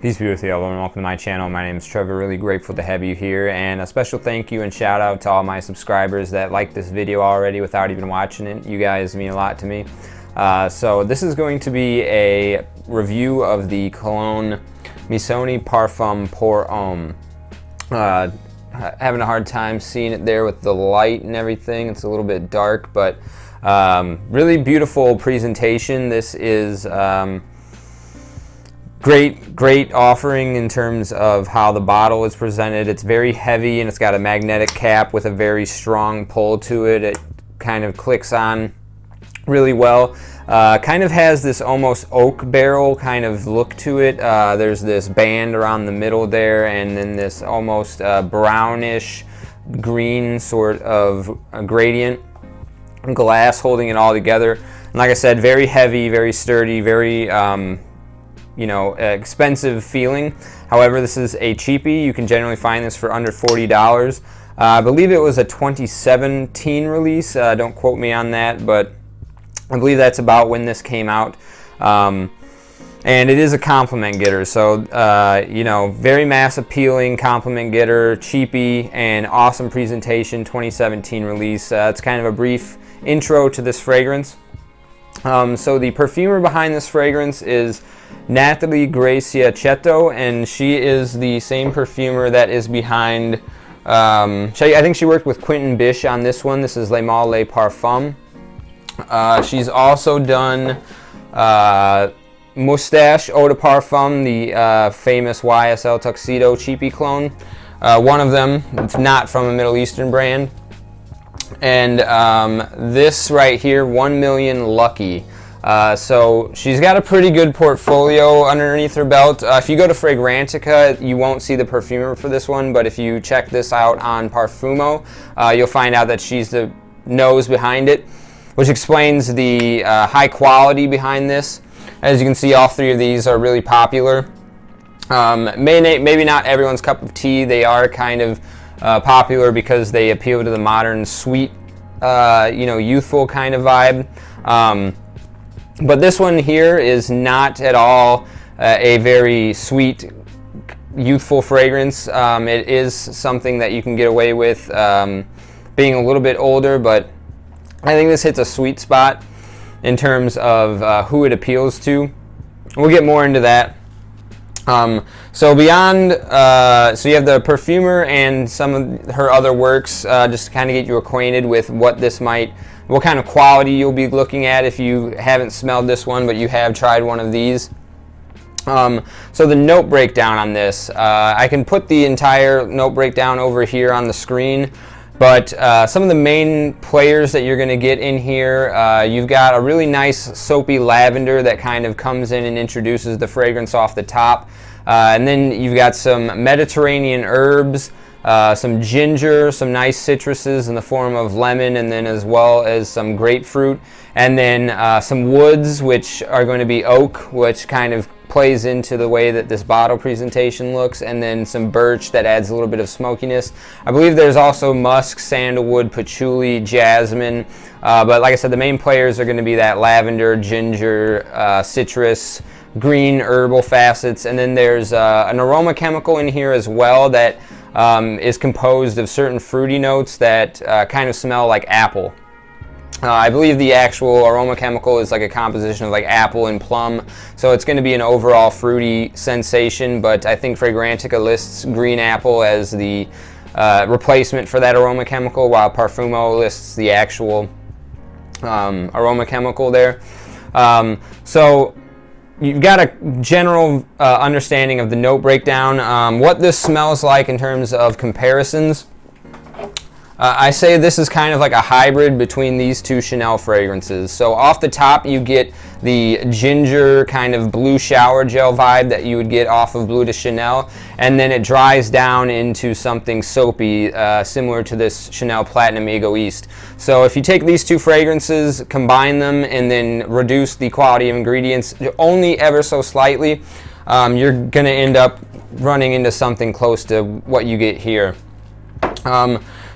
Peace be with you, everyone. Welcome to my channel. My name is Trevor. Really grateful to have you here, and a special thank you and shout out to all my subscribers that like this video already without even watching it. You guys mean a lot to me. So this is going to be a review of the Cologne Missoni Parfum pour Homme. Having a hard time seeing it there with the light and everything. It's a little bit dark, but really beautiful presentation. This is great offering in terms of how the bottle is presented. It's very heavy and it's got a magnetic cap with a very strong pull to it. It kind of clicks on really well. Kind of has this almost oak barrel kind of look to it. There's this band around the middle there, and then this almost brownish green sort of gradient glass holding it all together. And like I said, very heavy, very sturdy, very expensive feeling. However, this is a cheapie. You can generally find this for under $40. I believe it was a 2017 release. Don't quote me on that, but I believe that's about when this came out. And it is a compliment getter. So, very mass appealing compliment getter, cheapie, and awesome presentation, 2017 release. It's kind of a brief intro to this fragrance. So the perfumer behind this fragrance is Natalie Gracia Chetto, and she is the same perfumer that is behind, I think she worked with Quentin Bish on this one. This is Le Male Le Parfum. She's also done Moustache Eau de Parfum, the famous YSL Tuxedo cheapie clone. One of them, it's not from a Middle Eastern brand. And this right here, 1 Million Lucky. So she's got a pretty good portfolio underneath her belt. If you go to Fragrantica, you won't see the perfumer for this one, but if you check this out on Parfumo, you'll find out that she's the nose behind it, which explains the high quality behind this. As you can see, all three of these are really popular. Maybe not everyone's cup of tea. They are kind of popular because they appeal to the modern, sweet, youthful kind of vibe. But this one here is not at all a very sweet, youthful fragrance. It is something that you can get away with being a little bit older, but I think this hits a sweet spot in terms of who it appeals to. We'll get more into that. So beyond, so you have the perfumer and some of her other works, just to kind of get you acquainted with what kind of quality you'll be looking at if you haven't smelled this one, but you have tried one of these. So the note breakdown on this, I can put the entire note breakdown over here on the screen, but some of the main players that you're going to get in here, you've got a really nice soapy lavender that kind of comes in and introduces the fragrance off the top. And then you've got some Mediterranean herbs, some ginger, some nice citruses in the form of lemon, and then as well as some grapefruit, and then some woods, which are going to be oak, which kind of plays into the way that this bottle presentation looks, and then some birch that adds a little bit of smokiness. I believe there's also musk, sandalwood, patchouli, jasmine, but like I said, the main players are going to be that lavender, ginger, citrus, green herbal facets, and then there's an aromachemical in here as well that is composed of certain fruity notes that kind of smell like apple. I believe the actual aromachemical is like a composition of like apple and plum, so it's going to be an overall fruity sensation, but I think Fragrantica lists green apple as the replacement for that aromachemical, while Parfumo lists the actual aromachemical there. So you've got a general understanding of the note breakdown. What this smells like in terms of comparisons, I say this is kind of like a hybrid between these two Chanel fragrances. So off the top you get the ginger kind of blue shower gel vibe that you would get off of Bleu de Chanel, and then it dries down into something soapy, similar to this Chanel Platinum Egoiste. So if you take these two fragrances, combine them, and then reduce the quality of ingredients only ever so slightly, you're going to end up running into something close to what you get here.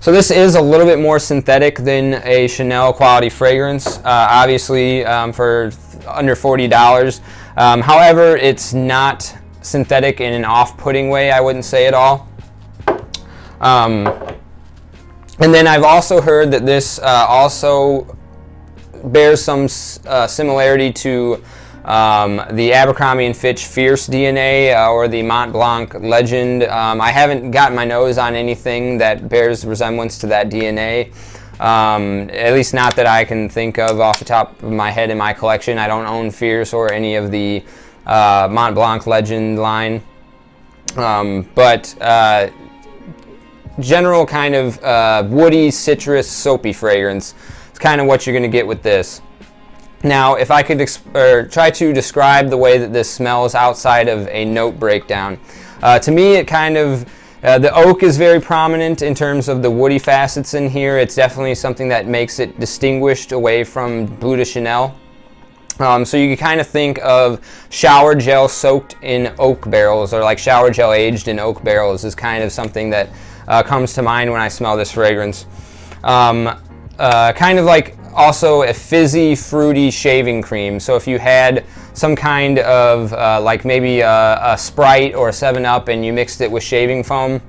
So this is a little bit more synthetic than a Chanel quality fragrance, obviously for under $40. However, it's not synthetic in an off-putting way, I wouldn't say at all. And then I've also heard that this also bears some similarity to the Abercrombie & Fitch Fierce DNA or the Mont Blanc Legend. I haven't gotten my nose on anything that bears resemblance to that DNA. At least not that I can think of off the top of my head in my collection. I don't own Fierce or any of the Mont Blanc Legend line. But general kind of woody, citrus, soapy fragrance. It's kind of what you're going to get with this. Now, if I could try to describe the way that this smells outside of a note breakdown, to me it kind of, the oak is very prominent in terms of the woody facets in here. It's definitely something that makes it distinguished away from Bleu de Chanel. So you can kind of think of shower gel soaked in oak barrels, or like shower gel aged in oak barrels is kind of something that comes to mind when I smell this fragrance. Kind of like also a fizzy, fruity shaving cream. So if you had some kind of like maybe a Sprite or a 7-Up and you mixed it with shaving foam,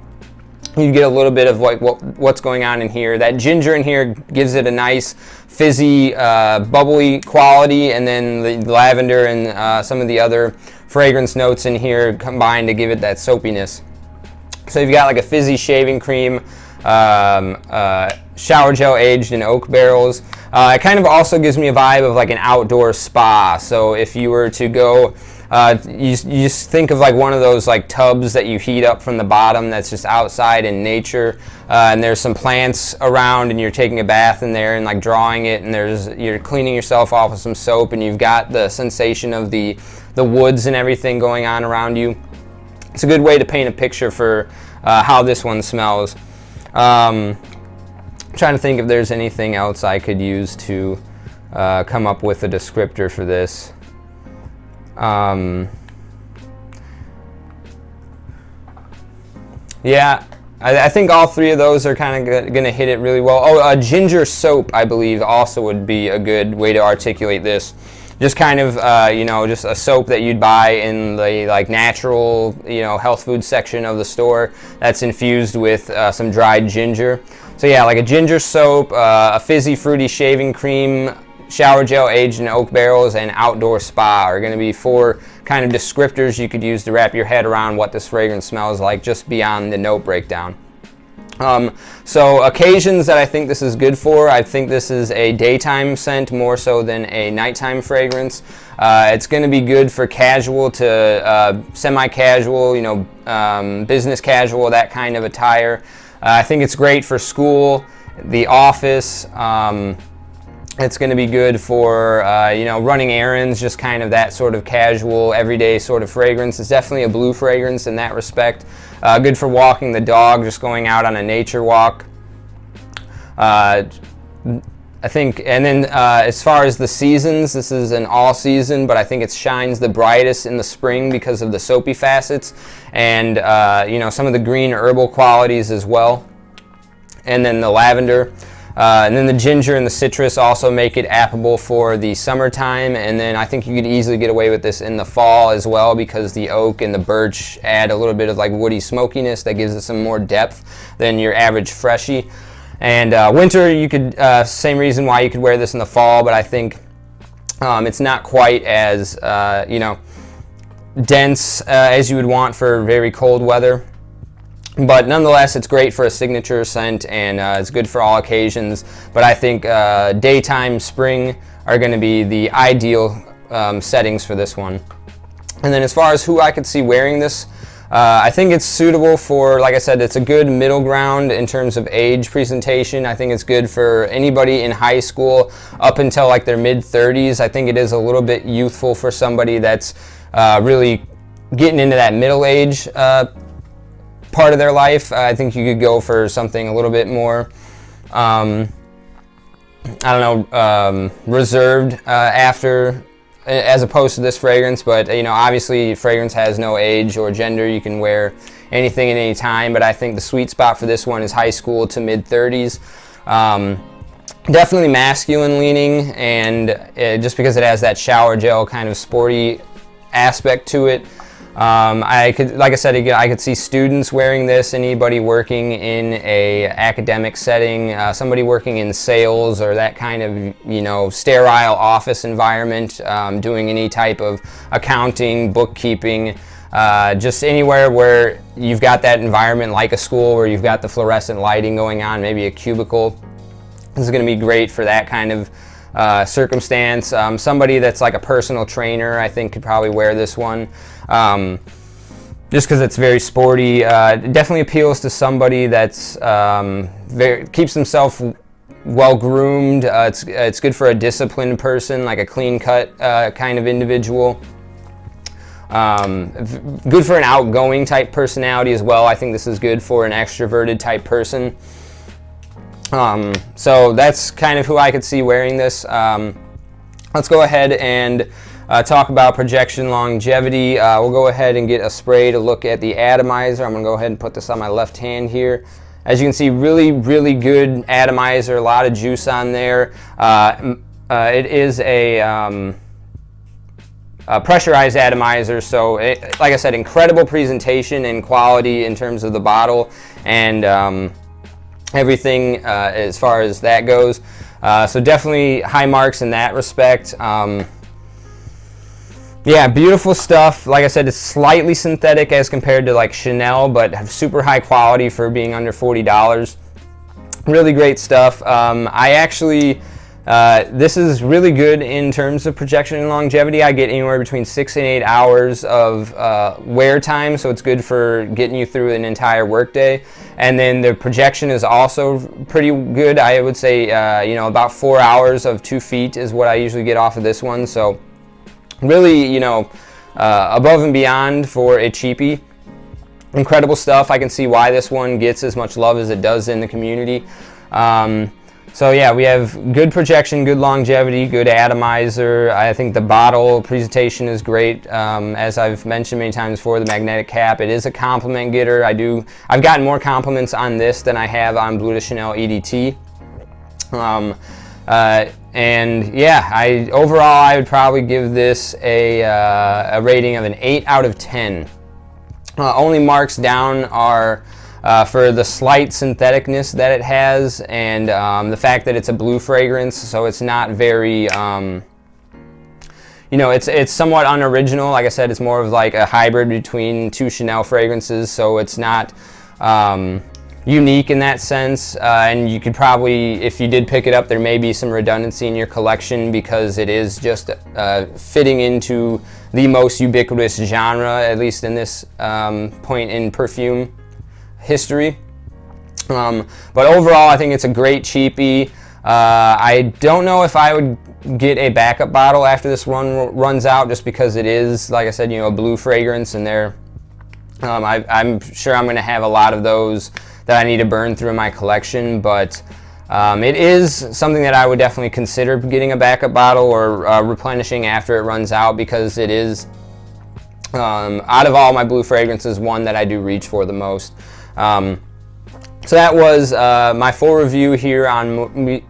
you get a little bit of like what's going on in here. That ginger in here gives it a nice fizzy, bubbly quality, and then the lavender and some of the other fragrance notes in here combine to give it that soapiness. So you've got like a fizzy shaving cream, shower gel aged in oak barrels. It kind of also gives me a vibe of like an outdoor spa. So if you were to go, you just think of like one of those like tubs that you heat up from the bottom that's just outside in nature, and there's some plants around and you're taking a bath in there and like drawing it, and you're cleaning yourself off with some soap, and you've got the sensation of the woods and everything going on around you. It's a good way to paint a picture for how this one smells. I'm trying to think if there's anything else I could use to come up with a descriptor for this. Yeah, I think all three of those are kind of going to hit it really well. Oh, ginger soap, I believe, also would be a good way to articulate this. Just kind of, you know, just a soap that you'd buy in the like natural, you know, health food section of the store that's infused with some dried ginger. So yeah, like a ginger soap, a fizzy, fruity shaving cream, shower gel aged in oak barrels, and outdoor spa are going to be 4 kind of descriptors you could use to wrap your head around what this fragrance smells like just beyond the note breakdown. So occasions that I think this is good for, I think this is a daytime scent more so than a nighttime fragrance. It's going to be good for casual to semi-casual, you know, business casual, that kind of attire. I think it's great for school, the office. It's going to be good for, you know, running errands, just kind of that sort of casual, everyday sort of fragrance. It's definitely a blue fragrance in that respect. Good for walking the dog, just going out on a nature walk. I think, and then as far as the seasons, this is an all season, but I think it shines the brightest in the spring because of the soapy facets and, you know, some of the green herbal qualities as well. And then the lavender. And then the ginger and the citrus also make it applicable for the summertime, and then I think you could easily get away with this in the fall as well because the oak and the birch add a little bit of like woody smokiness that gives it some more depth than your average freshie. And winter, you could, same reason why you could wear this in the fall, but I think it's not quite as, you know, dense as you would want for very cold weather. But nonetheless, it's great for a signature scent, and it's good for all occasions. But I think daytime, spring are going to be the ideal settings for this one. And then as far as who I could see wearing this, I think it's suitable for, like I said, it's a good middle ground in terms of age presentation. I think it's good for anybody in high school up until like their mid-30s. I think it is a little bit youthful for somebody that's really getting into that middle age part of their life. I think you could go for something a little bit more, I don't know, reserved after, as opposed to this fragrance. But you know, obviously fragrance has no age or gender. You can wear anything at any time, but I think the sweet spot for this one is high school to mid-30s. Definitely masculine leaning, and just because it has that shower gel kind of sporty aspect to it. Like I said, I could see students wearing this, anybody working in a academic setting, somebody working in sales or that kind of, you know, sterile office environment, doing any type of accounting, bookkeeping, just anywhere where you've got that environment like a school where you've got the fluorescent lighting going on, maybe a cubicle. This is going to be great for that kind of circumstance. Somebody that's like a personal trainer, I think, could probably wear this one. Just because it's very sporty. It definitely appeals to somebody that's keeps themselves well groomed. It's good for a disciplined person, like a clean cut kind of individual. Good for an outgoing type personality as well. I think this is good for an extroverted type person. So that's kind of who I could see wearing this. Let's go ahead and talk about projection longevity. We'll go ahead and get a spray to look at the atomizer. I'm going to go ahead and put this on my left hand here. As you can see, really, really good atomizer, a lot of juice on there. It is a pressurized atomizer, so like I said, incredible presentation and quality in terms of the bottle and everything as far as that goes. So definitely high marks in that respect. Yeah, beautiful stuff. Like I said, it's slightly synthetic as compared to like Chanel, but super high quality for being under $40. Really great stuff. I actually, this is really good in terms of projection and longevity. I get anywhere between 6 and 8 hours of wear time, so it's good for getting you through an entire workday. And then the projection is also pretty good. I would say, you know, about 4 hours of 2 feet is what I usually get off of this one. So really, you know, above and beyond for a cheapie. Incredible stuff. I can see why this one gets as much love as it does in the community. So yeah, we have good projection, good longevity, good atomizer. I think the bottle presentation is great. As I've mentioned many times before, the magnetic cap, it is a compliment getter. I've gotten more compliments on this than I have on Bleu de Chanel EDT. And yeah, overall I would probably give this a rating of an 8 out of 10. Only marks down are for the slight syntheticness that it has, and the fact that it's a blue fragrance, so it's not very, you know, it's somewhat unoriginal. Like I said, it's more of like a hybrid between 2 Chanel fragrances, so it's not unique in that sense, and you could probably, if you did pick it up, there may be some redundancy in your collection because it is just fitting into the most ubiquitous genre, at least in this point in perfume history. But overall, I think it's a great cheapie. I don't know if I would get a backup bottle after this runs out, just because it is, like I said, you know, a blue fragrance, and I'm sure I'm going to have a lot of those that I need to burn through in my collection, but it is something that I would definitely consider getting a backup bottle or replenishing after it runs out, because it is, out of all my blue fragrances, one that I do reach for the most. So that was my full review here on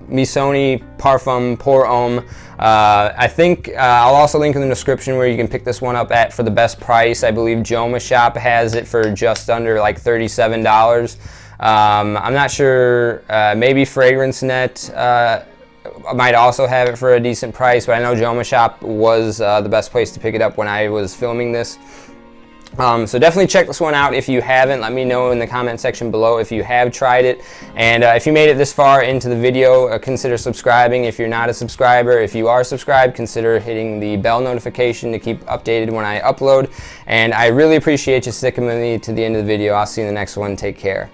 Missoni Parfum Pour Homme. I think I'll also link in the description where you can pick this one up for the best price. I believe Joma Shop has it for just under like $37. I'm not sure, maybe Fragrance Net might also have it for a decent price, but I know Joma Shop was the best place to pick it up when I was filming this. So definitely check this one out if you haven't. Let me know in the comment section below if you have tried it. And if you made it this far into the video, consider subscribing if you're not a subscriber. If you are subscribed, consider hitting the bell notification to keep updated when I upload. And I really appreciate you sticking with me to the end of the video. I'll see you in the next one. Take care.